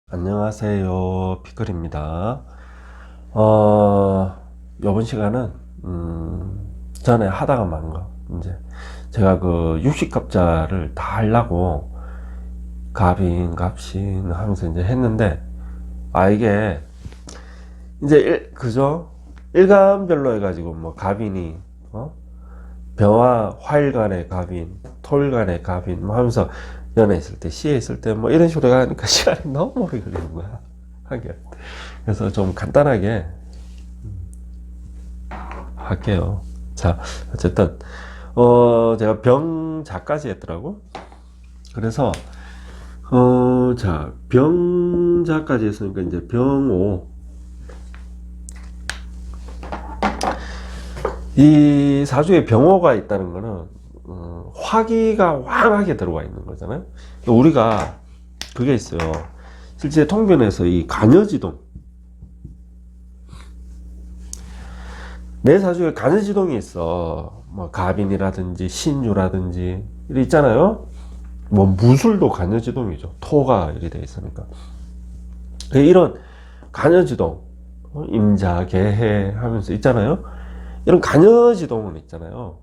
안녕하세요, 피클입니다. 이번 시간은 전에 하다가 만 거, 이제 제가 그 육식갑자를 다 하려고 갑인 갑신 하면서 이제 했는데, 이게 이제 그죠? 일간별로 해가지고 뭐 갑인이 벼와 화일 간의 갑인, 토일 간의 갑인 뭐 하면서 연애 있을 때, 시에 있을 때 뭐 이런 식으로 하니까 시간이 너무 오래 걸리는 거야, 하게. 그래서 좀 간단하게 할게요. 자, 어쨌든 제가 병자까지 했더라고. 그래서 자, 병자까지 했으니까 이제 병오. 이 사주에 병오가 있다는 거는 화기가 왕하게 들어와 있는 거잖아요. 우리가 그게 있어요. 실제 통변에서 이 간여지동, 내 사주에 간여지동이 있어. 뭐 갑인이라든지 신유라든지 이래 있잖아요. 뭐 무술도 간여지동이죠. 토가 이렇게 돼 있으니까. 이런 간여지동, 임자, 개해 하면서 있잖아요. 이런 간여지동은 있잖아요.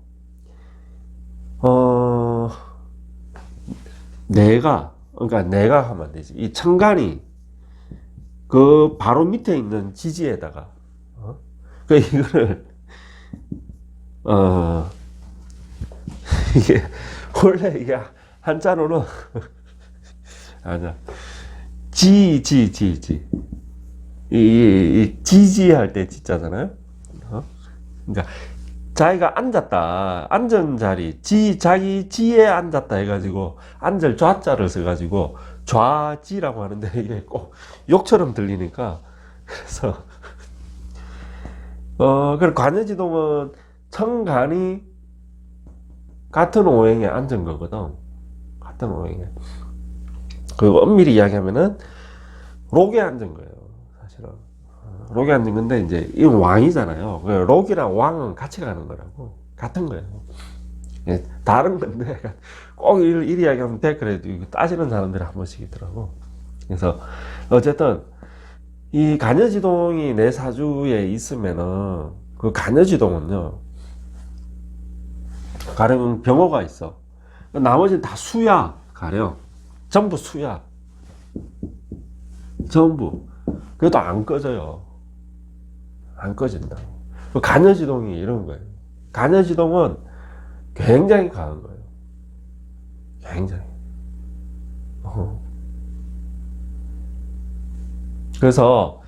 내가 하면 되지. 이 천간이 그 바로 밑에 있는 지지에다가, 그 이거를, 이게, 원래 이게 한자로는, 아니야. 이 지지할 때 지자잖아요. 그러니까, 자기가 앉았다. 앉은 자리, 자기 지에 앉았다 해가지고, 앉을 좌자를 써가지고, 좌지라고 하는데, 이게 꼭 욕처럼 들리니까, 그래서, 그리고 관여지동은 천간이 같은 오행에 앉은 거거든. 같은 오행에. 그리고 엄밀히 이야기하면은, 록에 앉은 거예요. 사실은. 록에 앉은 건데, 이제, 이건 왕이잖아요. 록이랑 왕은 같이 가는 거라고. 같은 거예요. 예, 다른 건데, 꼭 일 이야기하면 댓글에 따지는 사람들이 한 번씩 있더라고. 그래서, 어쨌든, 이 간여지동이 내 사주에 있으면은, 그 간여지동은요, 가령 병호가 있어. 나머지는 다 수야, 가령. 전부 수야. 전부. 그래도 안 꺼져요. 안 꺼진다. 간여지동이 이런 거예요. 간여지동은 굉장히 강한 거예요. 굉장히. 그래서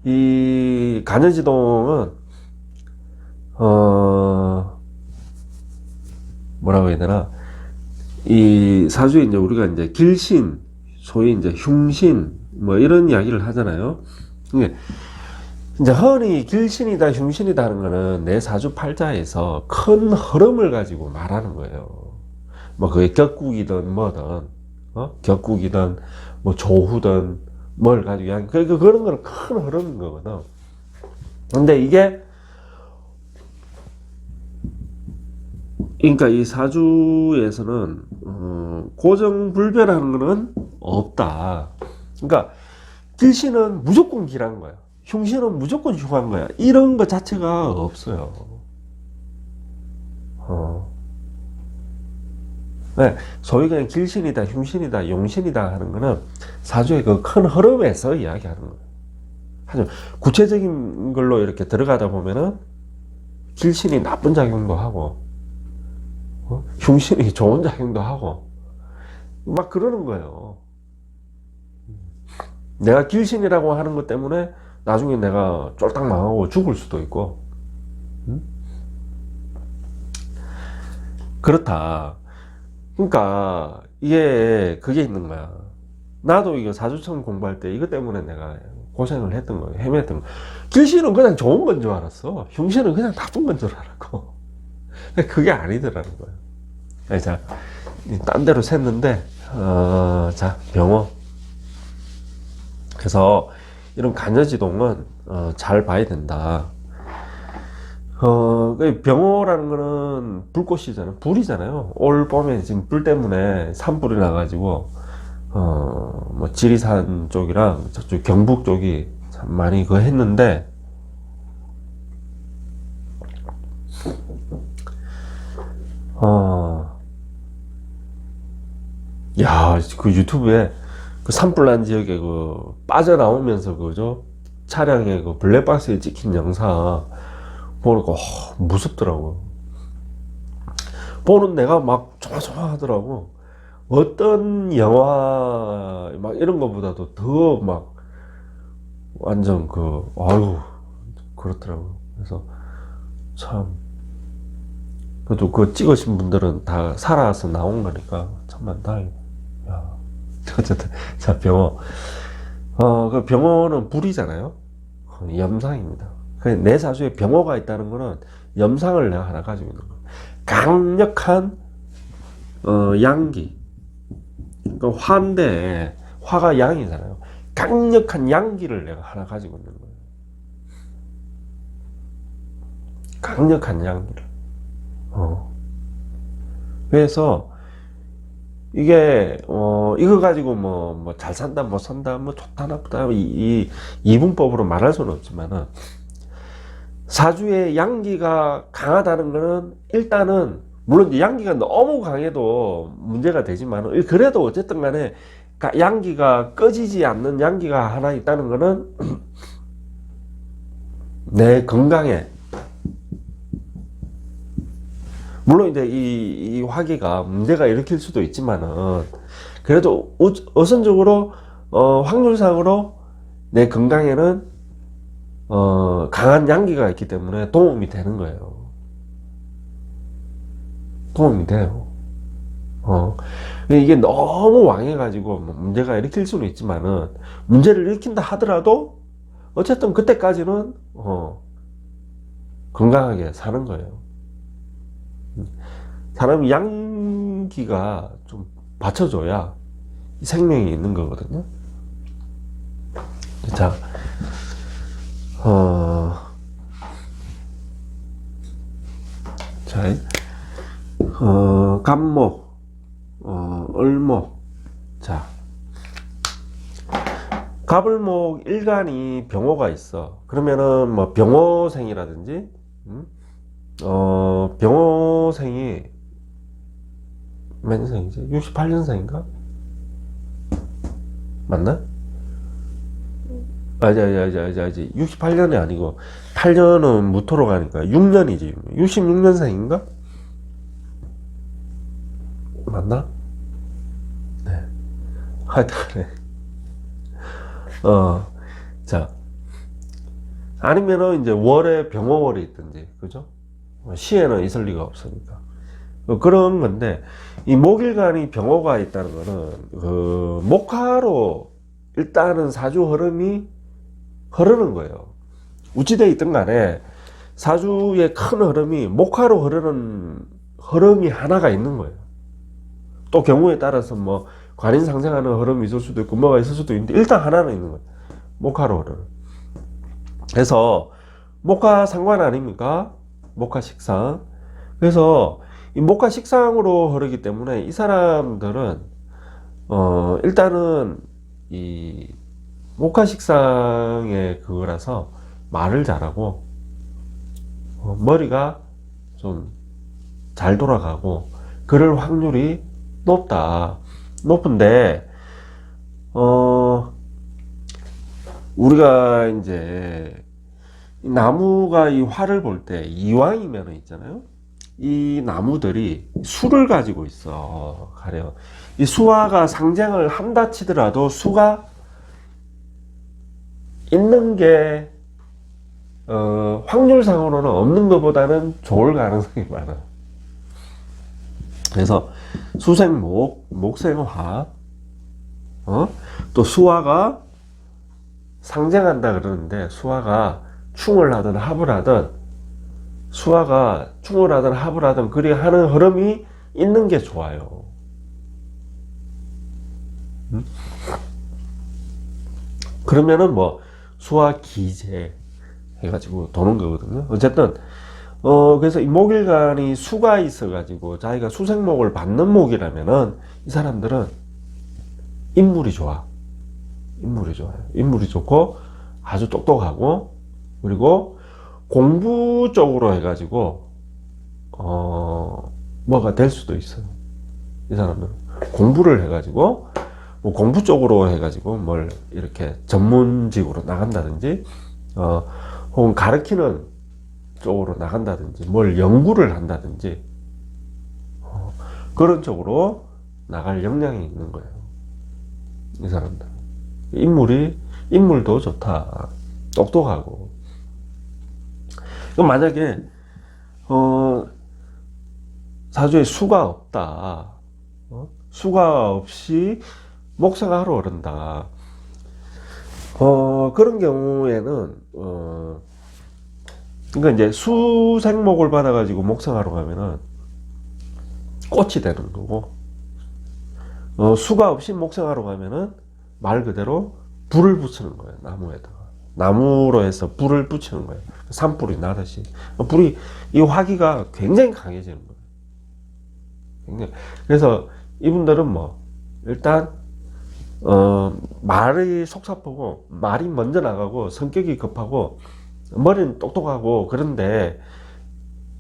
이 간여지동은 뭐라고 해야 되나, 이 사주에 이제 우리가 이제 길신, 소위 이제 흉신 뭐 이런 이야기를 하잖아요. 이제 흔히 길신이다 흉신이다 하는 거는 내 사주 팔자에서 큰 흐름을 가지고 말하는 거예요. 뭐 그게 격국이든 뭐든, 격국이든 뭐 조후든 뭘 가지고 이야기, 그런 거는 큰 흐름인 거거든. 근데 이게, 그러니까 이 사주에서는 고정불변하는 거는 없다. 그러니까 길신은 무조건 길한 거야. 흉신은 무조건 흉한 거야. 이런 것 자체가 없어요. 네, 소위 그냥 길신이다, 흉신이다, 용신이다 하는 거는 사주의 그 큰 흐름에서 이야기하는 거예요. 하지만 구체적인 걸로 이렇게 들어가다 보면은 길신이 나쁜 작용도 하고, 흉신이 좋은 작용도 하고, 막 그러는 거예요. 내가 길신이라고 하는 것 때문에 나중에 내가 쫄딱 망하고 죽을 수도 있고, 그렇다. 그러니까 이게 그게 있는 거야. 나도 이거 사주청 공부할 때 이것 때문에 내가 고생을 했던 거예요. 헤맸던 거예요. 길신은 그냥 좋은 건 줄 알았어. 흉신은 그냥 나쁜 건 줄 알았고. 그게 아니더라는 거예요. 자, 딴 데로 샜는데, 자, 병호. 그래서 이런 간여지동은 잘 봐야 된다. 병호라는 거는 불꽃이잖아요. 불이잖아요. 올 봄에 지금 불 때문에 산불이 나가지고 뭐 지리산 쪽이랑 저쪽 경북 쪽이 참 많이 그거 했는데, 야, 그 유튜브에 그 산불난 지역에 그 빠져나오면서 그죠? 차량에 그 블랙박스에 찍힌 영상 보니까 무섭더라고. 보는 내가 막 조마조마하더라고. 어떤 영화 막 이런 거보다도 더 막 완전 그 아유 그렇더라고. 그래서 참 그래도 그 찍으신 분들은 다 살아서 나온 거니까 참만 다행이야. 야, 어쨌든 자 병어 그 병어는 불이잖아요. 염상입니다. 내 사주에 병어가 있다는 거는 염상을 내가 하나 가지고 있는 거야. 강력한 양기. 그러니까 화인데 화가 양이잖아요. 강력한 양기를 내가 하나 가지고 있는 거예요. 강력한 양기를. 그래서 이게 이거 가지고 뭐 잘 산다 못 산다 뭐 좋다 나쁘다 이 이분법으로 말할 수는 없지만은 사주의 양기가 강하다는 거는 일단은 물론 이제 양기가 너무 강해도 문제가 되지만 그래도 어쨌든 간에 양기가 꺼지지 않는 양기가 하나 있다는 거는 내 건강에 물론 이제 이 화기가 문제가 일으킬 수도 있지만은 그래도 우선적으로 확률상으로 내 건강에는 강한 양기가 있기 때문에 도움이 되는 거예요. 도움이 돼요. 이게 너무 왕해가지고 문제가 일으킬 수는 있지만은 문제를 일으킨다 하더라도 어쨌든 그때까지는 건강하게 사는 거예요. 사람이 양기가 좀 받쳐줘야 생명이 있는 거거든요. 자, 간목, 을목. 자, 갑을목 일간이 병호가 있어. 그러면은 뭐 병호생이라든지, 병호생이 몇 년생이지? 68년생인가? 맞나? 아니 68년이 아니고 8년은 무토로 가니까 6년이지. 66년생인가? 맞나? 네. 하여튼 자, 아니면은 이제 월에 병호월이 있든지, 그죠? 시에는 있을 리가 없으니까. 그런 건데, 이 목일간이 병호가 있다는 거는, 그, 목화로 일단은 사주 흐름이 흐르는 거예요. 우찌되어 있든 간에, 사주의 큰 흐름이 목화로 흐르는 흐름이 하나가 있는 거예요. 또 경우에 따라서 뭐, 관인상생하는 흐름이 있을 수도 있고, 뭐가 있을 수도 있는데, 일단 하나는 있는 거예요. 목화로 흐르는. 그래서, 목화 상관 아닙니까? 목화 식상. 그래서 이 목화 식상으로 흐르기 때문에 이 사람들은 일단은 이 목화 식상의 그거라서 말을 잘하고 머리가 좀 잘 돌아가고 그럴 확률이 높은데 우리가 이제 나무가 이 화를 볼 때 이왕이면 있잖아요. 이 나무들이 수를 가지고 있어. 가령 이 수화가 상쟁을 한다 치더라도 수가 있는 게 확률상으로는 없는 것보다는 좋을 가능성이 많아. 그래서 수생목, 목생화, 또 수화가 상쟁한다 그러는데 수화가 충을 하든 합을 하든 수화가 충을 하든 합을 하든 그리 하는 흐름이 있는 게 좋아요. 그러면은 뭐 수화 기재 해가지고 도는 거거든요. 어쨌든 그래서 이 목일간이 수가 있어가지고 자기가 수생목을 받는 목이라면은 이 사람들은 인물이 좋아. 인물이 좋아요. 인물이 좋고 아주 똑똑하고, 그리고 공부 쪽으로 해가지고 뭐가 될 수도 있어요. 이 사람은 공부를 해가지고 뭐 공부 쪽으로 해가지고 뭘 이렇게 전문직으로 나간다든지, 혹은 가르치는 쪽으로 나간다든지, 뭘 연구를 한다든지, 그런 쪽으로 나갈 역량이 있는 거예요. 이 사람들. 인물도 좋다. 똑똑하고. 그럼 만약에, 사주에 수가 없다. 수가 없이 목사가 하러 오른다. 그런 경우에는, 그러니까 이제 수생목을 받아가지고 목성하러 가면은 꽃이 되는 거고, 수가 없이 목성하러 가면은 말 그대로 불을 붙이는 거예요. 나무에다가. 나무로 해서 불을 붙이는 거예요. 산불이 나듯이. 이 화기가 굉장히 강해지는 거예요. 굉장히. 그래서 이분들은 뭐, 일단, 말이 속사포고, 말이 먼저 나가고, 성격이 급하고, 머리는 똑똑하고, 그런데,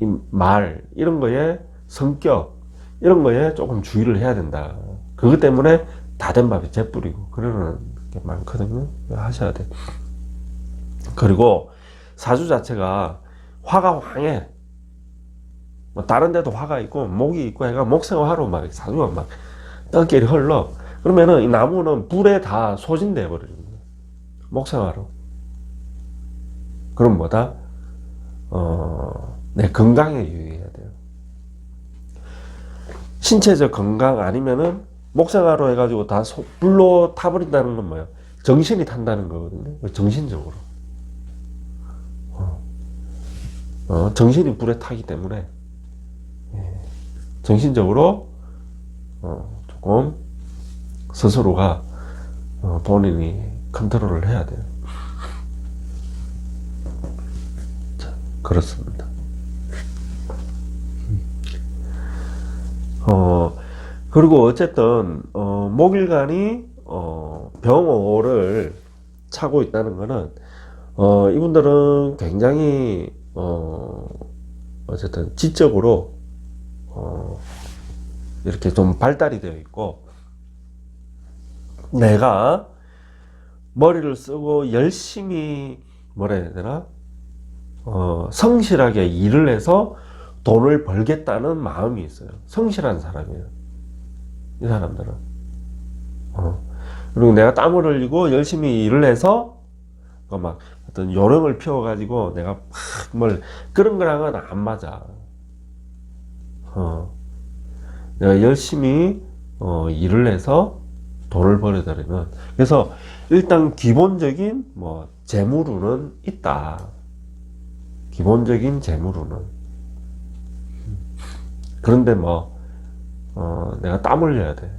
이 말, 이런 거에 성격, 이런 거에 조금 주의를 해야 된다. 그것 때문에 다 된 밥이 재뿌리고, 그러는 게 많거든요. 하셔야 돼. 그리고 사주 자체가 화가 황해. 뭐 다른 데도 화가 있고, 목이 있고 해가 목생화로 막 사주가 막 떡끼리 흘러. 그러면은 이 나무는 불에 다 소진돼 버리는 거예요. 목생화로. 그럼 뭐다? 내 건강에 유의해야 돼요. 신체적 건강 아니면은 목생화로 해가지고 다 불로 타버린다는 건 뭐예요? 정신이 탄다는 거거든요. 정신적으로. 정신이 불에 타기 때문에 정신적으로 조금 스스로가 본인이 컨트롤을 해야 돼요. 자, 그렇습니다. 그리고 어쨌든 목일간이 병오를 차고 있다는 거는 이분들은 굉장히 어쨌든 지적으로 이렇게 좀 발달이 되어 있고, 내가 머리를 쓰고 열심히 뭐라 해야 되나, 성실하게 일을 해서 돈을 벌겠다는 마음이 있어요. 성실한 사람이에요, 이 사람들은. 그리고 내가 땀을 흘리고 열심히 일을 해서 막 어떤 요령을 피워가지고 내가 막 뭘, 그런 거랑은 안 맞아. 내가 열심히 일을 해서 돈을 벌어들이면, 그래서 일단 기본적인 뭐 재물운은 있다. 기본적인 재물운은. 그런데 뭐 내가 땀 흘려야 돼.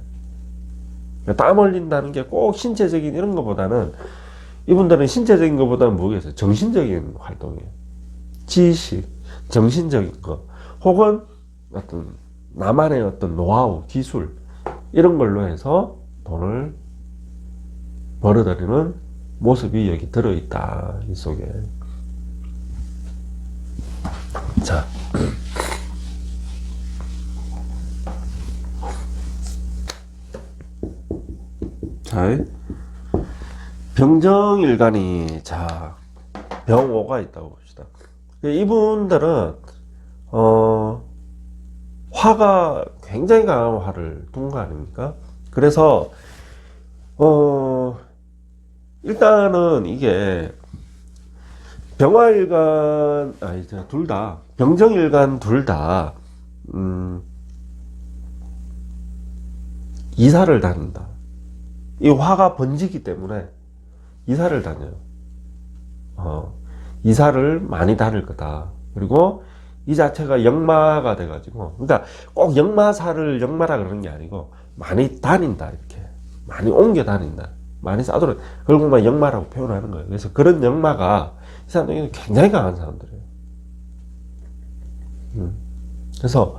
땀 흘린다는 게 꼭 신체적인 이런 것보다는, 이분들은 신체적인 것보다는 뭐겠어요? 정신적인 활동이에요. 지식, 정신적인 거, 혹은 어떤 나만의 어떤 노하우, 기술, 이런 걸로 해서 돈을 벌어들이는 모습이 여기 들어있다, 이 속에. 자. 자, 병정일간이, 자, 병오가 있다고 봅시다. 이분들은, 화가 굉장히 강한 화를 둔 거 아닙니까? 그래서, 일단은 이게, 병화일간, 둘 다, 병정일간 둘 다, 이사를 다닌다. 이 화가 번지기 때문에 이사를 다녀요. 이사를 많이 다닐 거다. 그리고 이 자체가 역마가 돼가지고, 그러니까 꼭 역마사를 역마라 그러는 게 아니고, 많이 다닌다, 이렇게. 많이 옮겨 다닌다. 많이 싸돌아. 결국만 역마라고 표현하는 거예요. 그래서 그런 역마가 이 사람들이 굉장히 강한 사람들이에요. 그래서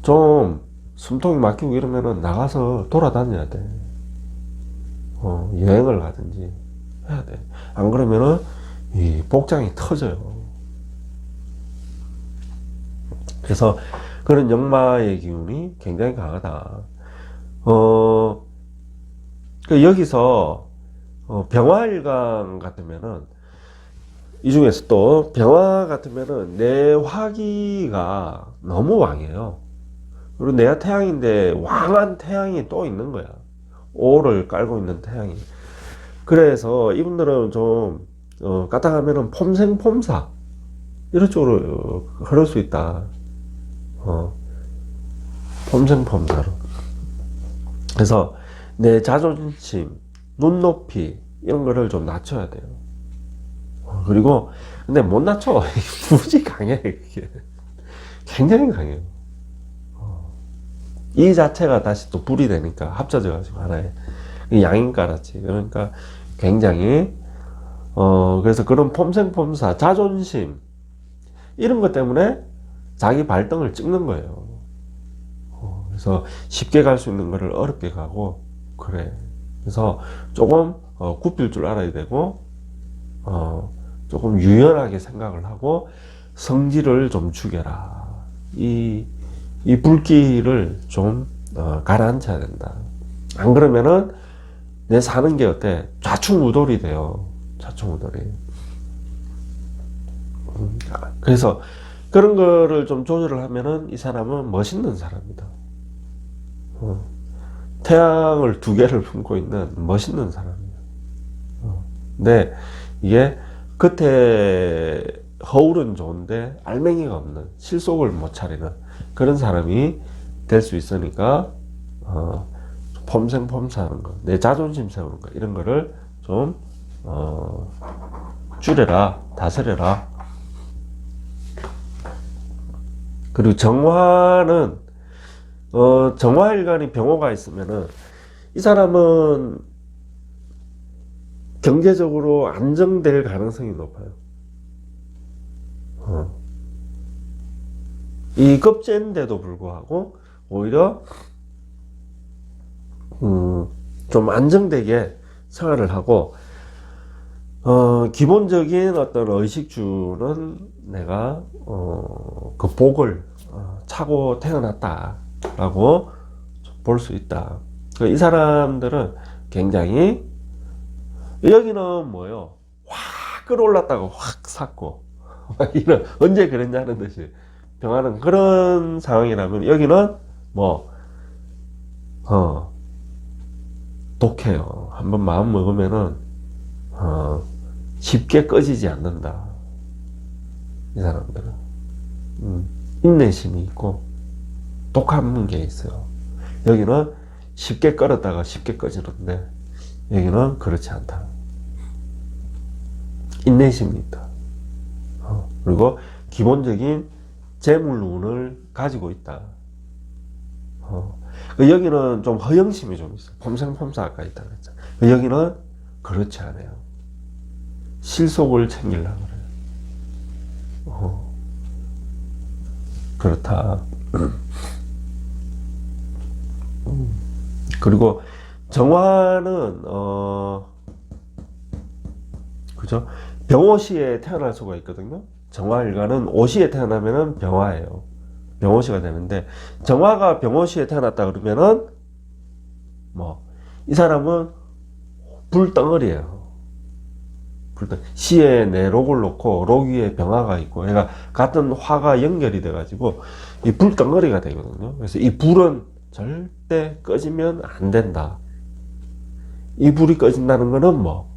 좀 숨통이 막히고 이러면은 나가서 돌아다녀야 돼. 여행을 가든지 해야 돼. 안 그러면은 이 복장이 터져요. 그래서 그런 역마의 기운이 굉장히 강하다. 여기서 병화일간 같으면은, 이 중에서 또 병화 같으면은 내 화기가 너무 왕이에요. 그리고 내가 태양인데 왕한 태양이 또 있는 거야. 오를 깔고 있는 태양이. 그래서 이분들은 좀 까딱하면은 폼생폼사 이런 쪽으로 흐를 수 있다. 폼생폼사로. 그래서 내 자존심, 눈높이 이런 거를 좀 낮춰야 돼요. 그리고 근데 못 낮춰. 무지 강해. 이게 굉장히 강해요. 이 자체가 다시 또 불이 되니까 합쳐져 가지고 하나의 양인가라지. 그러니까 굉장히 그래서 그런 폼생폼사, 자존심 이런 것 때문에 자기 발등을 찍는 거예요. 그래서 쉽게 갈 수 있는 거를 어렵게 가고 그래. 그래서 조금 굽힐 줄 알아야 되고 조금 유연하게 생각을 하고 성질을 좀 죽여라. 이 불길을 좀 가라앉혀야 된다. 안 그러면은 내 사는 게 어때? 좌충우돌이 돼요. 좌충우돌이. 그래서 그런 거를 좀 조절을 하면은 이 사람은 멋있는 사람이다. 태양을 두 개를 품고 있는 멋있는 사람이에요. 근데 이게 겉에 허울은 좋은데 알맹이가 없는, 실속을 못 차리는 그런 사람이 될 수 있으니까 폼생폼사하는 거, 내 자존심 세우는 거 이런 거를 좀 줄여라, 다스려라. 그리고 정화는 정화일간이 병호가 있으면은 이 사람은 경제적으로 안정될 가능성이 높아요. 이 급제인데도 불구하고 오히려 좀 안정되게 생활을 하고 기본적인 어떤 의식주는 내가 그 복을 차고 태어났다라고 볼 수 있다. 이 사람들은 굉장히 여기는 뭐요? 확 끌어올랐다가 확 샀고 이런 언제 그랬냐는 듯이 병하는 그런 상황이라면 여기는 뭐 독해요. 한번 마음 먹으면은 쉽게 꺼지지 않는다. 이 사람들은 인내심이 있고 독한 게 있어요. 여기는 쉽게 끌었다가 쉽게 꺼지는데 여기는 그렇지 않다. 인내심이 있다. 그리고 기본적인 재물운을 가지고 있다. 여기는 좀 허영심이 좀 있어. 폼생폼사가 있다 그랬잖아. 여기는 그렇지 않아요. 실속을 챙기려고 그래요. 그렇다. 그리고 정화는 그죠? 병호시에 태어날 수가 있거든요. 정화일간은 오시에 태어나면은 병화예요. 병호시가 되는데 정화가 병호시에 태어났다 그러면은 뭐 이 사람은 불덩어리예요. 시에 내 록을 놓고 록 위에 병화가 있고 얘가 같은 화가 연결이 돼 가지고 이 불덩어리가 되거든요. 그래서 이 불은 절대 꺼지면 안 된다. 이 불이 꺼진다는 거는 뭐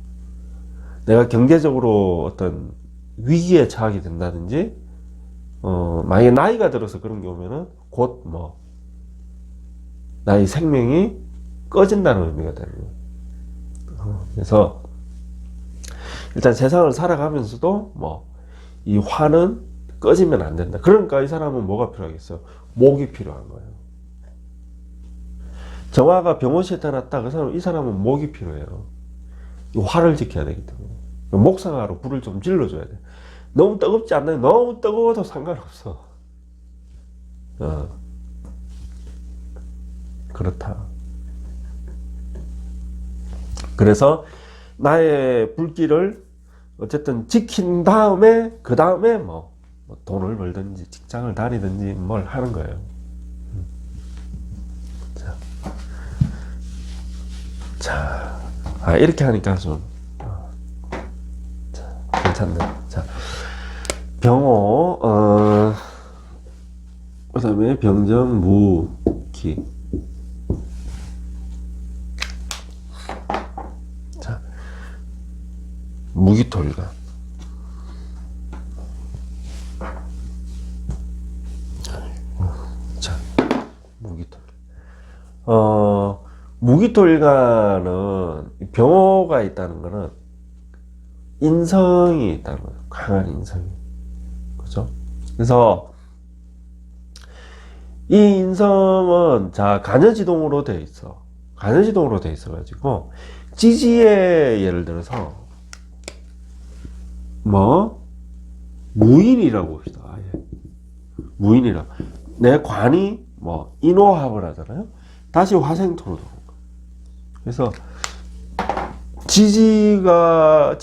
내가 경제적으로 어떤 위기에 처하게 된다든지 만약에 나이가 들어서 그런 게 오면은 곧 뭐 나의 생명이 꺼진다는 의미가 되는 거예요. 그래서 일단 세상을 살아가면서도 뭐 이 화는 꺼지면 안 된다. 그러니까 이 사람은 뭐가 필요하겠어요? 목이 필요한 거예요. 정화가 병호시에 태어났다. 이 사람은 목이 필요해요. 이 화를 지켜야 되기 때문에 목상화로 불을 좀 질러줘야 돼. 너무 뜨겁지 않나요? 너무 뜨거워도 상관없어. 그렇다. 그래서 나의 불길을 어쨌든 지킨 다음에 그 다음에 뭐 돈을 벌든지 직장을 다니든지 뭘 하는 거예요. 자, 이렇게 하니까 좀 괜찮네. 자, 병호, 그 다음에 병정, 무, 기. 자, 무기토일간. 자, 무기토. 무기토일간은 병호가 있다는 거는 인성이 있다는 거예요. 강한 인성이. 그죠? 그래서 이 인성은 자 간여지동으로 돼 있어. 간여지동으로 돼 있어 가지고 지지에 예를 들어서 뭐 무인이라고 봅시다. 예. 무인이라 내 관이 뭐 인호합을 하잖아요. 다시 화생토로 들어온 거예요. 그래서 지지와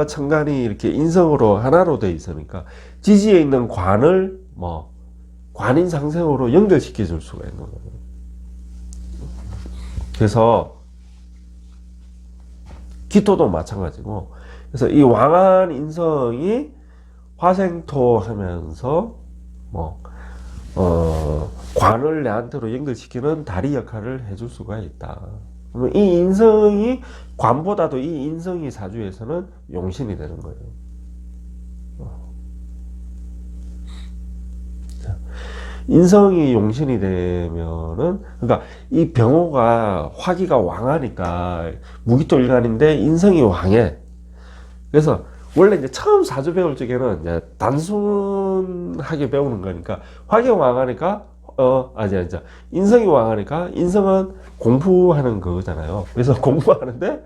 천간이 이렇게 인성으로 하나로 돼 있으니까 지지에 있는 관을 뭐 관인상생으로 연결시켜 줄 수가 있는 거예요. 그래서 기토도 마찬가지고, 그래서 이 왕한 인성이 화생토 하면서 뭐 관을 내한테로 연결시키는 다리 역할을 해줄 수가 있다. 그러면 이 인성이 관보다도 이 인성이 사주에서는 용신이 되는 거예요. 인성이 용신이 되면은, 그러니까 이 병호가 화기가 왕하니까 무기토일간인데 인성이 왕해. 그래서 원래 이제 처음 사주 배울 적에는 이제 단순하게 배우는 거니까 화기가 왕하니까 인성이 왕하니까 인성은 공부하는 거잖아요. 그래서 공부하는데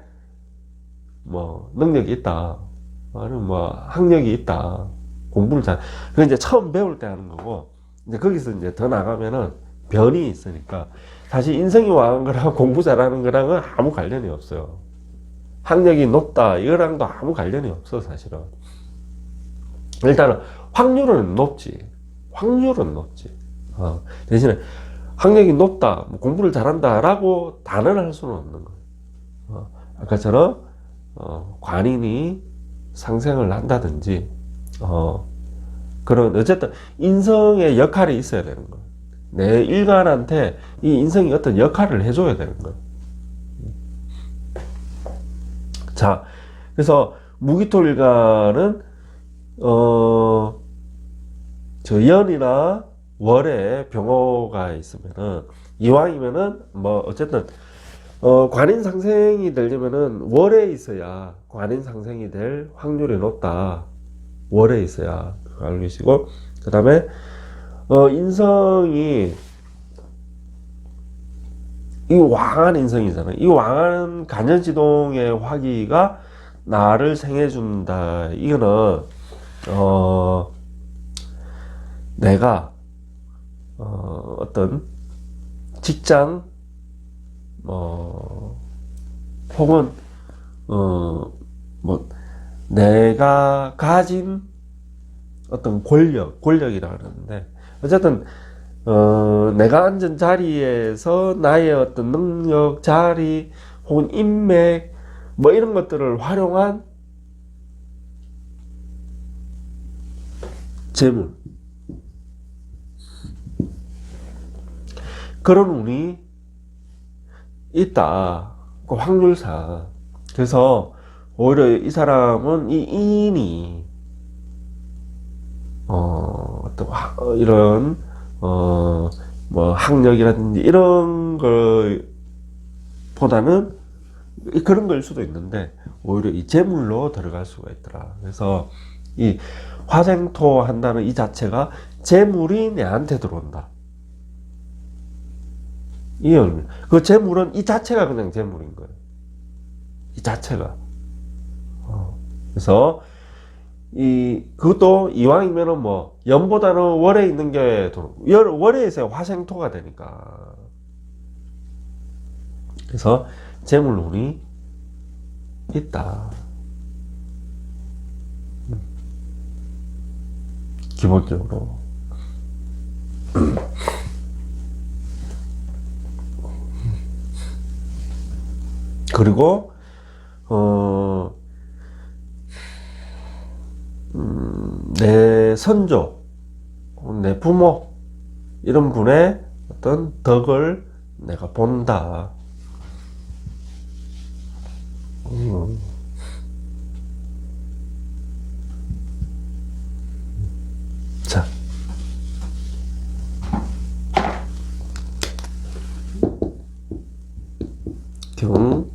뭐 능력이 있다, 아니면 뭐 학력이 있다, 공부를 잘. 그 이제 처음 배울 때 하는 거고. 이제 거기서 이제 더 나가면은 변이 있으니까 사실 인성이 왕한 거랑 공부 잘하는 거랑은 아무 관련이 없어요. 학력이 높다 이거랑도 아무 관련이 없어 사실은. 일단은 확률은 높지. 대신에 학력이 높다, 뭐 공부를 잘한다라고 단언할 수는 없는 거예요. 아까처럼 관인이 상생을 한다든지 그런 어쨌든 인성의 역할이 있어야 되는 거예요. 내 일간한테 이 인성이 어떤 역할을 해줘야 되는 거예요. 자, 그래서 무기토일간은 저 연이나 월에 병호가 있으면은 이왕이면은 뭐 어쨌든 관인 상생이 되려면은 월에 있어야 관인 상생이 될 확률이 높다. 월에 있어야 그거 알고 계시고, 그 다음에 인성이 이 왕한 인성이잖아요. 이 왕한 간여지동의 화기가 나를 생해준다. 이거는 내가 어떤 직장 혹은 뭐 내가 가진 어떤 권력이라 하는데, 어쨌든 내가 앉은 자리에서 나의 어떤 능력, 자리 혹은 인맥 뭐 이런 것들을 활용한 재물, 그런 운이 있다. 그 확률상. 그래서 오히려 이 사람은 이 인이 어떤 이런 뭐 학력이라든지 이런 것보다는 그런 걸 수도 있는데 오히려 이 재물로 들어갈 수가 있더라. 그래서 이 화생토 한다는 이 자체가 재물이 내한테 들어온다. 이 의미. 그 재물은 이 자체가 그냥 재물인 거예요. 이 자체가. 그래서 그것도 이왕이면은 뭐 연보다는 월에 있는 게 월에 있어야 화생토가 되니까. 그래서 재물운이 있다. 기본적으로. 그리고 내 선조, 내 부모 이런 분의 어떤 덕을 내가 본다. 자, 경신.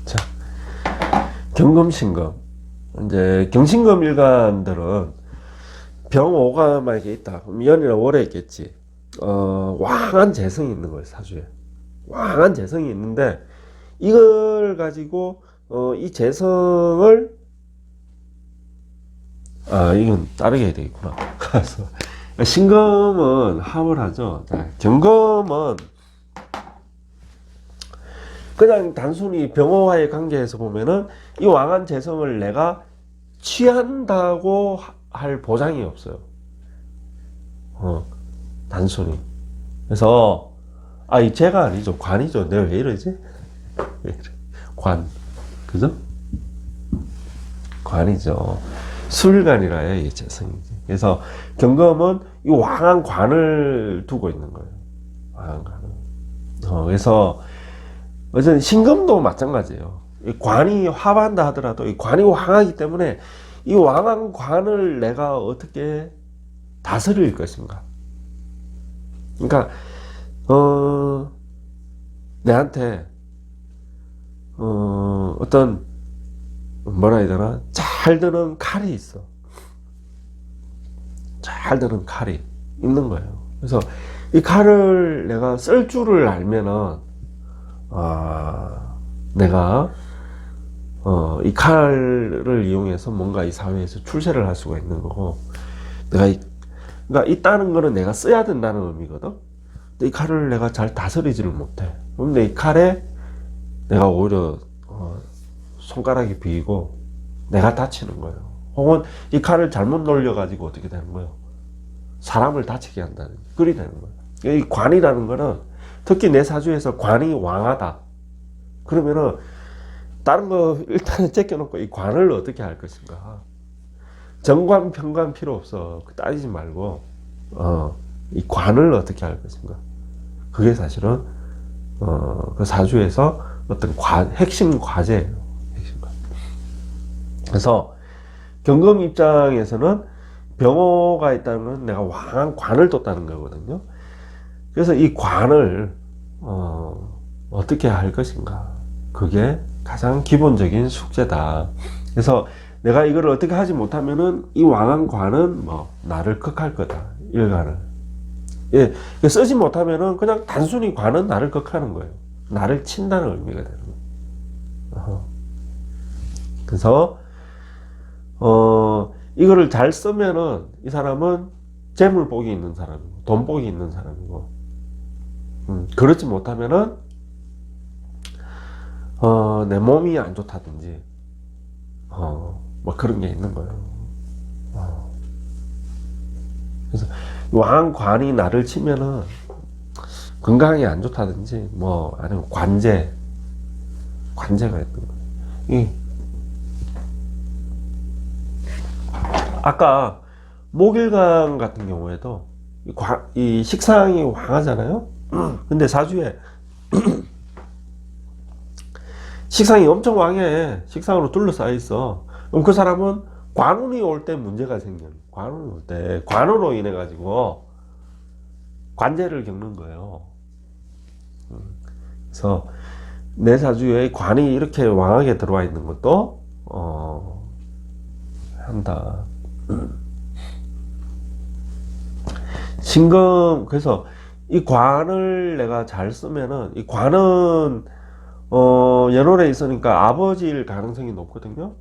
자, 경금신금. 이제 경신금 일간들은 병오가 만약에 있다. 그럼 연이나 월에 있겠지. 왕한 재성이 있는 거예요, 사주에. 왕한 재성이 있는데, 이걸 가지고, 이 재성을, 이건 다르게 해야 되겠구나. 그래서, 신금은 합을 하죠. 자, 경금은 그냥 단순히 병호와의 관계에서 보면은 이 왕한 재성을 내가 취한다고 할 보장이 없어요. 단순히. 그래서, 이 제가 아니죠. 관이죠. 내가 왜 이러지? 왜 이래? 관. 그죠? 관이죠. 술관이라 해, 이 재성이지. 그래서 경금은 이 왕한 관을 두고 있는 거예요. 왕한 관을. 그래서, 어쨌든 신금도 마찬가지예요. 이 관이 화한다 하더라도 이 관이 왕하기 때문에 이 왕한 관을 내가 어떻게 다스릴 것인가. 그러니까 내한테 어떤 뭐라 해야 되나 잘 드는 칼이 있어. 잘 드는 칼이 있는 거예요. 그래서 이 칼을 내가 쓸 줄을 알면은 내가 이 칼을 이용해서 뭔가 이 사회에서 출세를 할 수가 있는 거고, 그러니까 있다는 거는 내가 써야 된다는 의미거든. 근데 이 칼을 내가 잘 다스리지를 못해. 근데 이 칼에 내가 오히려 손가락이 비이고 내가 다치는 거예요. 혹은 이 칼을 잘못 놀려가지고 어떻게 되는 거예요? 사람을 다치게 한다는 그리 되는 거예요. 이 관이라는 거는 특히 내 사주에서 관이 왕하다. 그러면은 다른 거 일단은 제껴놓고 이 관을 어떻게 할 것인가. 정관 평관 필요 없어. 따지지 말고 이 관을 어떻게 할 것인가. 그게 사실은 그 사주에서 어떤 핵심 과제예요. 핵심 과제. 그래서 경금 입장에서는 병호가 있다는 건 내가 왕한 관을 뒀다는 거거든요. 그래서 이 관을 어떻게 할 것인가. 그게 가장 기본적인 숙제다. 그래서 내가 이걸 어떻게 하지 못하면은 이 왕한 관은 나를 극할 거다. 일간을. 예, 쓰지 못하면은 그냥 단순히 관은 나를 극하는 거예요. 나를 친다는 의미가 되는 거예요. 그래서 이거를 잘 쓰면은 이 사람은 재물복이 있는 사람이고 돈복이 있는 사람이고, 그렇지 못하면은 내 몸이 안 좋다든지 그런 게 있는 거예요. 그래서 왕관이 나를 치면은 건강이 안 좋다든지 아니면 관제가 있는 거예요. 아까 목일간 같은 경우에도 이 식상이 왕하잖아요. 근데 사주에 식상이 엄청 왕해. 식상으로 둘러싸여 있어. 그럼 그 사람은 관운이 올 때 문제가 생겨요. 관운이 올 때 관으로 인해 가지고 관제를 겪는 거예요. 그래서 내 사주에 관이 이렇게 왕하게 들어와 있는 것도 한다. 신금. 그래서 이 관을 내가 잘 쓰면은 이 관은 연월에 있으니까 아버지일 가능성이 높거든요.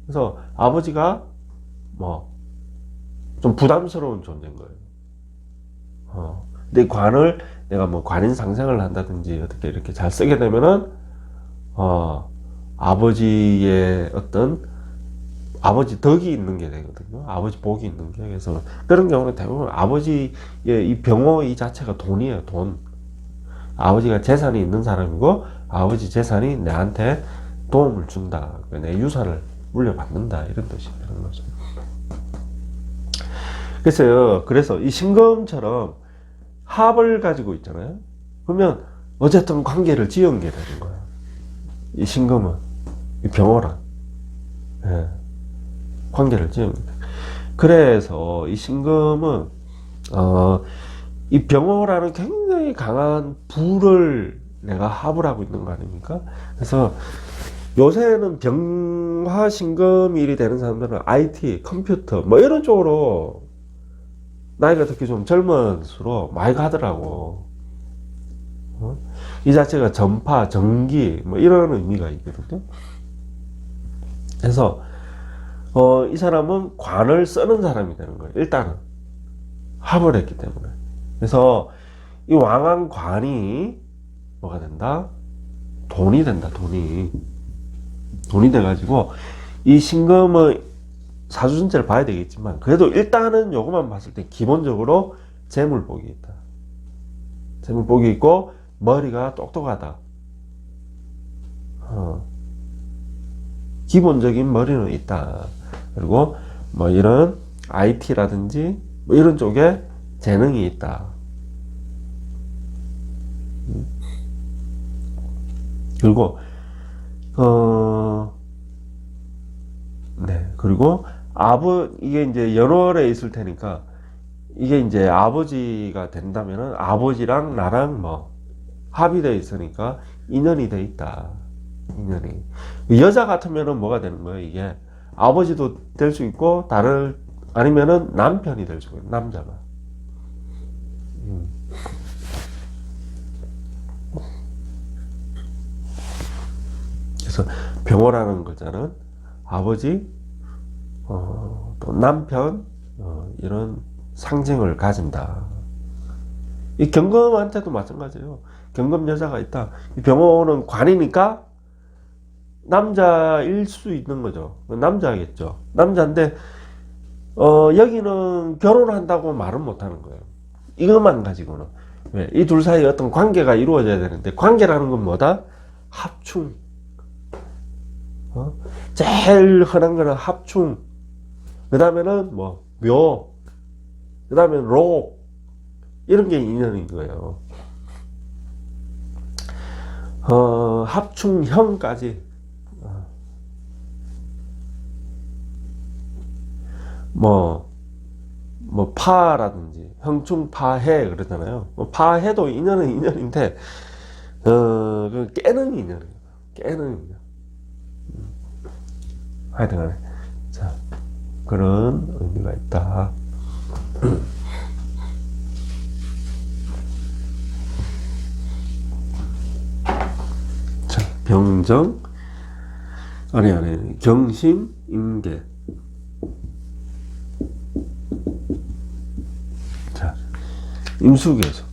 그래서 아버지가 좀 부담스러운 존재인 거예요. 근데 이 관을 내가 관인 상생을 한다든지 어떻게 이렇게 잘 쓰게 되면은 아버지의 어떤 아버지 덕이 있는 게 되거든요. 아버지 복이 있는 게. 그래서 그런 경우는 대부분 아버지의 이 병호 이 자체가 돈이에요. 돈. 아버지가 재산이 있는 사람이고 아버지 재산이 내한테 도움을 준다. 내 유산을 물려받는다. 이런 뜻이 되는 거죠. 그래서 이 신금처럼 합을 가지고 있잖아요. 그러면 어쨌든 관계를 지은 게 되는 거예요. 이 신금은, 이 병호랑. 예. 관계를 지은 게. 그래서 이 신금은, 이 병호라는 굉장히 강한 불을 내가 합을 하고 있는 거 아닙니까? 그래서 요새는 병화 신금일이 되는 사람들은 IT, 컴퓨터, 뭐 이런 쪽으로 나이가 특히 좀 젊을수록 많이 가더라고. 이 자체가 전파, 전기, 뭐 이런 의미가 있거든요. 그래서, 이 사람은 관을 쓰는 사람이 되는 거예요. 일단은. 합을 했기 때문에. 그래서 이 왕한 관이 뭐가 된다? 돈이 된다, 돈이. 돈이 돼가지고, 이 신금의 사주 전체를 봐야 되겠지만, 그래도 일단은 요것만 봤을 때 기본적으로 재물복이 있다. 재물복이 있고, 머리가 똑똑하다. 기본적인 머리는 있다. 그리고 뭐 이런 IT라든지 뭐 이런 쪽에 재능이 있다. 그리고 네. 그리고 이게 이제 연월에 있을 테니까 이게 이제 아버지가 된다면은 아버지랑 나랑 뭐 합의되어 있으니까 인연이 돼 있다. 인연이. 여자 같으면은 뭐가 되는 거예요? 이게 아버지도 될 수 있고 아니면은 남편이 될 수 있고 남자가. 그래서 병호라는 글자는 아버지, 또 남편, 이런 상징을 가진다. 이 경금한테도 마찬가지예요. 경금 여자가 있다. 이 병호는 관이니까 남자일 수 있는 거죠. 남자겠죠. 남자인데, 여기는 결혼한다고 말은 못 하는 거예요. 이것만 가지고는. 왜? 이 둘 사이에 어떤 관계가 이루어져야 되는데, 관계라는 건 뭐다? 합충. 제일 흔한 거는 합충. 그 다음에는 뭐, 묘. 그 다음에 록. 이런 게 인연인 거예요. 합충형까지. 뭐 파라든지, 형충파해, 그러잖아요. 뭐 파해도 인연은 인연인데, 그 깨는 인연이에요. 깨는 인연. 하여튼간에. 자, 그런 의미가 있다. 자, 병정, 아니, 경신, 임계. 자, 임수계수.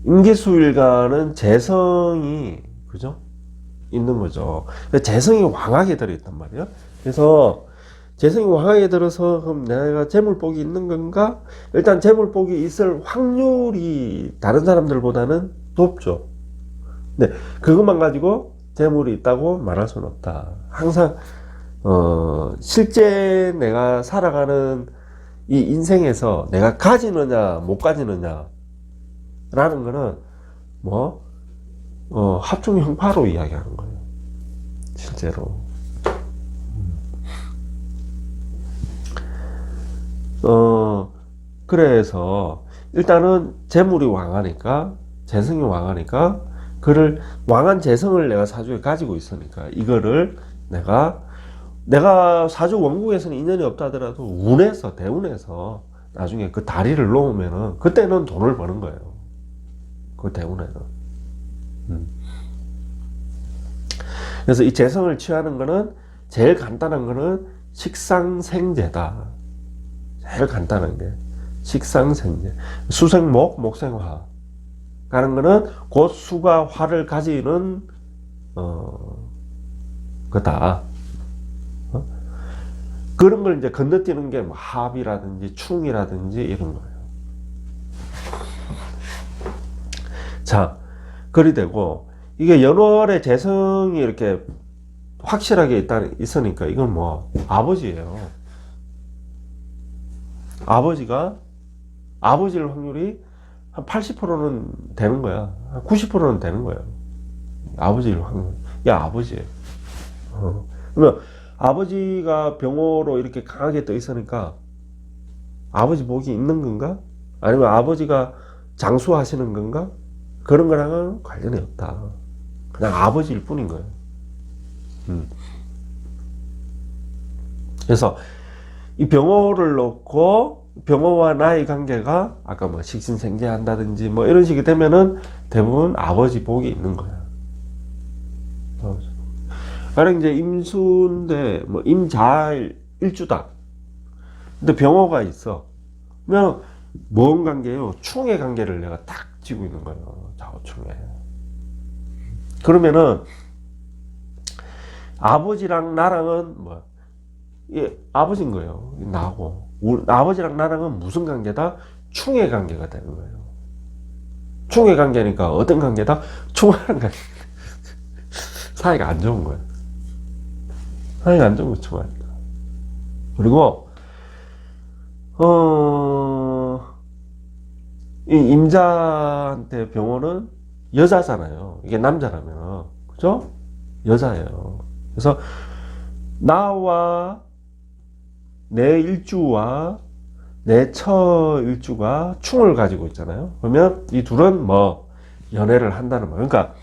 임계수일간은 재성이, 그죠? 있는 거죠. 재성이 왕하게 들어있단 말이에요. 그래서 재성이 왕하게 들어서 그럼 내가 재물복이 있는 건가? 일단 재물복이 있을 확률이 다른 사람들보다는 높죠. 근데 그것만 가지고 재물이 있다고 말할 수는 없다. 항상 실제 내가 살아가는 이 인생에서 내가 가지느냐 못 가지느냐 라는 거는 뭐 합충 형파로 이야기하는 거예요. 실제로. 그래서 일단은 재물이 왕하니까, 재성이 왕하니까, 그를 왕한 재성을 내가 사주에 가지고 있으니까 이거를 내가 사주 원국에서는 인연이 없다 하더라도 운에서, 대운에서 나중에 그 다리를 놓으면은 그때는 돈을 버는 거예요. 그 대운에는. 그래서 이 재성을 취하는 거는 제일 간단한 거는 식상생재다. 제일 간단한 게 식상생재. 수생목, 목생화가 가는 거는 그 수가 화를 가지는 거다. 그런 걸 이제 건너뛰는 게 뭐 합이라든지 충이라든지 이런 거예요. 자, 그리 되고 이게 연월의 재성이 이렇게 확실하게 있으니까 이건 뭐 아버지예요. 아버지일 확률이 한 80%는 되는 거야. 한 90%는 되는 거예요. 아버지일 확률. 야, 아버지예요. 그러면 아버지가 병호로 이렇게 강하게 떠 있으니까 아버지 복이 있는 건가? 아니면 아버지가 장수하시는 건가? 그런 거랑은 관련이 없다. 그냥 아버지일 뿐인 거예요. 그래서 이 병호를 놓고 병호와 나의 관계가 아까 뭐 식신생재한다든지 뭐 이런 식이 되면은 대부분 아버지 복이 있는 거야. 가령 이제 임수인데 뭐 임자일 일주다. 근데 병호가 있어. 그러면 뭔 관계예요? 충의 관계를 내가 딱 쥐고 있는 거예요. 좌우충에. 그러면은 아버지랑 나랑은 뭐 아버지인 거예요. 나하고 아버지랑 나랑은 무슨 관계다? 충의 관계가 되는 거예요. 충의 관계니까 어떤 관계다? 충하는 관계. 사이가 안 좋은 거예요. 사이가 안 좋은 거 충하니까. 그리고 이 임자한테 병호는 여자잖아요. 이게 남자라면 그죠? 여자예요. 그래서 나와 내 일주와 내 처일주가 충을 가지고 있잖아요. 그러면 이 둘은 뭐 연애를 한다는 거예요. 그러니까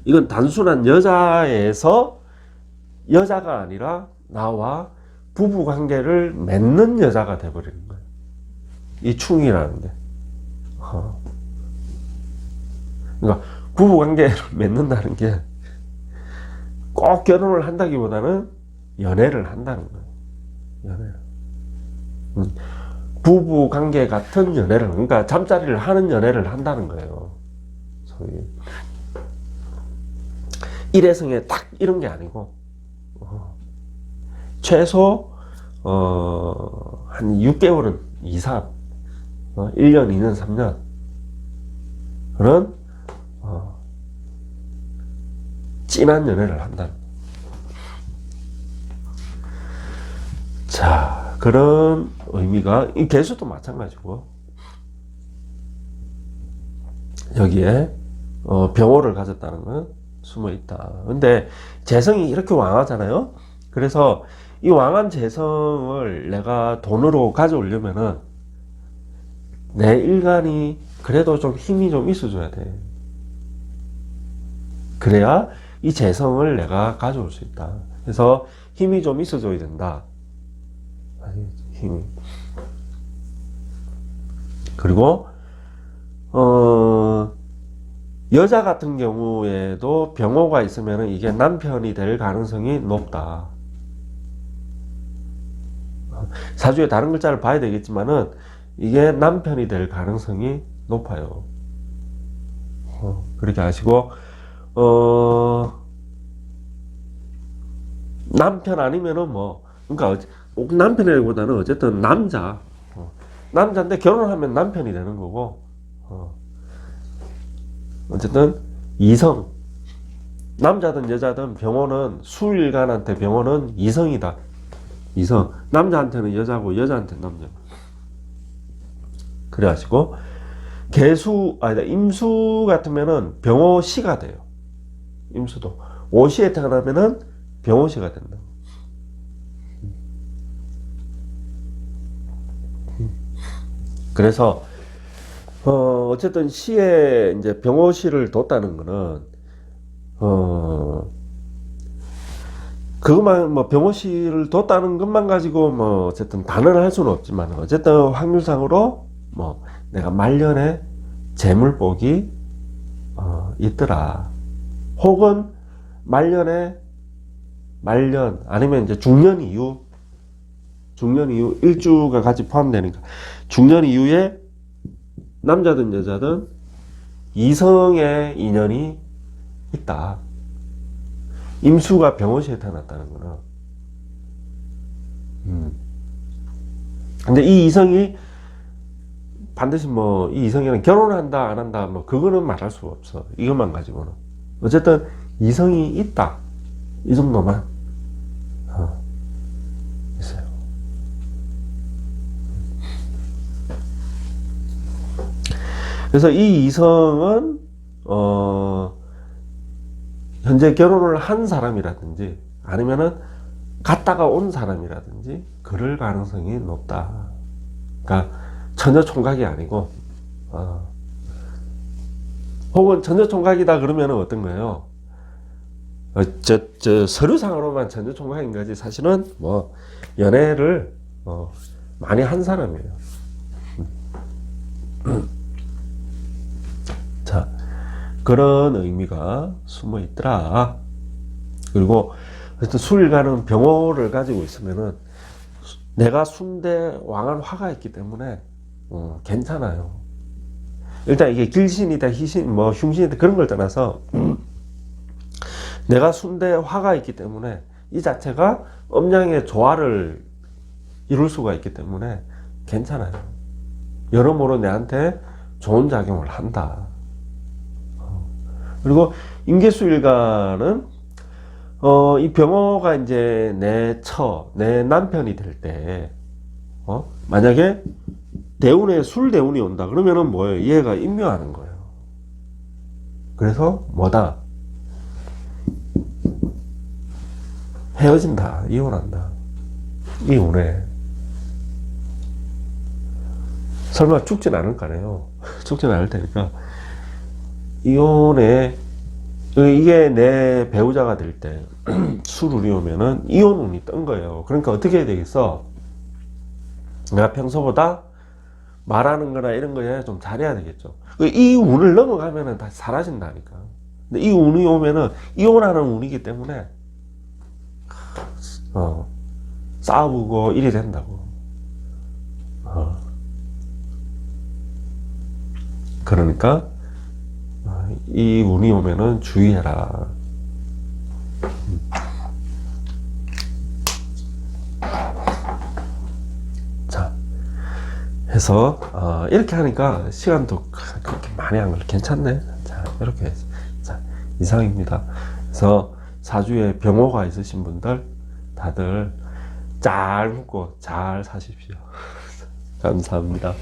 이건 단순한 여자에서 여자가 아니라 나와 부부 관계를 맺는 여자가 돼버리는 거예요. 이 충이라는 게. 그러니까 부부 관계를 맺는다는 게 꼭 결혼을 한다기보다는 연애를 한다는 거예요. 연애를. 부부 관계 같은 연애를, 그러니까 잠자리를 하는 연애를 한다는 거예요. 소위 일회성에 딱 이런 게 아니고 최소 한 6개월은 이상 1년, 2년, 3년 그런 진한 연애를 한다는. 자, 그런 의미가 이 개수도 마찬가지고 여기에 병호를 가졌다는 건 숨어 있다. 근데 재성이 이렇게 왕하잖아요. 그래서 이 왕한 재성을 내가 돈으로 가져오려면은 내 일간이 그래도 좀 힘이 좀 있어줘야 돼. 그래야 이 재성을 내가 가져올 수 있다. 그래서 힘이 좀 있어줘야 된다. 힘이. 그리고 여자 같은 경우에도 병호가 있으면 이게 남편이 될 가능성이 높다. 사주에 다른 글자를 봐야 되겠지만은 이게 남편이 될 가능성이 높아요. 그렇게 아시고 남편 아니면은 뭐 그러니까 남편이라기보다는 어쨌든 남자인데 결혼하면 남편이 되는 거고 어쨌든 이성, 남자든 여자든 병호는 수일간한테 병호는 이성이다. 이성, 남자한테는 여자고 여자한테는 남자. 그래 가지고 임수 같으면은 병호시가 돼요. 임수도 오시에 태어나면은 병호시가 된다. 그래서 어쨌든 시에 이제 병호시를 뒀다는 거는 그것만 뭐 병호시를 뒀다는 것만 가지고 뭐 어쨌든 단언을 할 수는 없지만 어쨌든 확률상으로 뭐 내가 말년에 재물복이 있더라. 혹은 말년 아니면 이제 중년 이후 일주가 같이 포함되니까 중년 이후에 남자든 여자든 이성의 인연이 있다. 임수가 병호시에 태어났다는 거는. 근데 이 이성이 반드시 뭐 이 이성이랑 결혼한다 안 한다 뭐 그거는 말할 수가 없어. 이것만 가지고는. 어쨌든 이성이 있다. 이 정도만 있어요. 그래서 이 이성은 현재 결혼을 한 사람이라든지 아니면은 갔다가 온 사람이라든지 그럴 가능성이 높다. 그러니까 처녀 총각이 아니고 혹은 처녀 총각이다 그러면 어떤 거예요? 저 서류상으로만 처녀 총각인 거지 사실은 뭐 연애를 많이 한 사람이에요. 자, 그런 의미가 숨어 있더라. 그리고 어쨌든 수일간은 병호를 가지고 있으면은 내가 순대 왕한 화가 있기 때문에 괜찮아요. 일단 이게 길신이다 희신 뭐 흉신이다 그런 걸 떠나서 내가 순대 화가 있기 때문에 이 자체가 음양의 조화를 이룰 수가 있기 때문에 괜찮아요. 여러모로 내한테 좋은 작용을 한다. 그리고 임계수일간은 이 병호가 이제 내 남편이 될 때, 만약에 대운에 술대운이 온다. 그러면은 뭐예요? 얘가 임묘하는 거예요. 그래서 뭐다? 헤어진다. 이혼한다. 이 운에. 설마 죽진 않을 거네요. 죽진 않을 테니까. 이혼에 이게 내 배우자가 될 때 술운이 오면은 이혼운이 뜬 거예요. 그러니까 어떻게 해야 되겠어? 내가 평소보다 말하는 거나 이런 거에 좀 잘해야 되겠죠. 이 운을 넘어가면은 다 사라진다니까. 근데 이 운이 오면은 이혼하는 운이기 때문에 싸우고 이래 된다고. 그러니까 이 운이 오면은 주의해라. 자, 해서 이렇게 하니까 시간도 그렇게 많이 한 걸 괜찮네. 자, 이렇게 해서 자, 이상입니다. 그래서 사주에 병호가 있으신 분들 다들 잘 묵고 잘 사십시오. 감사합니다.